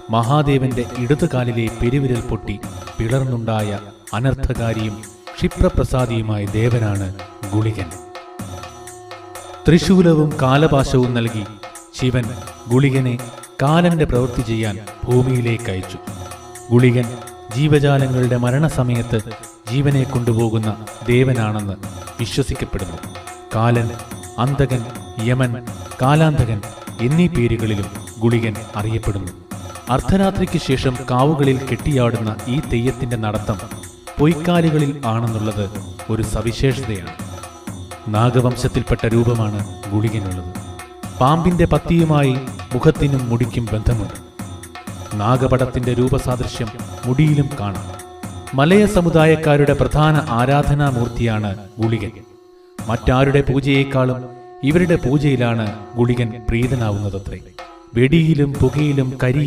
മഹാദേവന്റെ ഇടതുകാലിലെ പെരുവിരൽ പൊട്ടി പിളർന്നുണ്ടായ അനർത്ഥകാരിയും ക്ഷിപ്രപ്രസാദിയുമായ ദേവനാണ് ഗുളികൻ. ത്രിശൂലവും കാലപാശവും നൽകി ശിവൻ ഗുളികനെ കാലന്റെ പ്രവൃത്തി ചെയ്യാൻ ഭൂമിയിലേക്ക് അയച്ചു. ഗുളികൻ ജീവജാലങ്ങളുടെ മരണസമയത്ത് ജീവനെ കൊണ്ടുപോകുന്ന ദേവനാണെന്ന് വിശ്വസിക്കപ്പെടുന്നു. കാലൻ, അന്തകൻ, യമൻ, കാലാന്തകൻ എന്നീ പേരുകളിലും ഗുളികൻ അറിയപ്പെടുന്നു. അർദ്ധരാത്രിക്ക് ശേഷം കാവുകളിൽ കെട്ടിയാടുന്ന ഈ തെയ്യത്തിന്റെ നടത്തം പൊയ്ക്കാലികളിൽ ആണെന്നുള്ളത് ഒരു സവിശേഷതയാണ്. നാഗവംശത്തിൽപ്പെട്ട രൂപമാണ് ഗുളികനുള്ളത്. പാമ്പിന്റെ പത്തിയുമായി മുഖത്തിനും മുടിക്കും ബന്ധമുണ്ട്. നാഗപടത്തിന്റെ രൂപസാദൃശ്യം മുടിയിലും കാണാം. മലയ സമുദായക്കാരുടെ പ്രധാന ആരാധനാമൂർത്തിയാണ് ഗുളികൻ. മറ്റാരുടെ പൂജയേക്കാളും ഇവരുടെ പൂജയിലാണ് ഗുളികൻ പ്രീതനാവുന്നതത്രേ. വെടിയിലും പുകയിലും കരിയിലും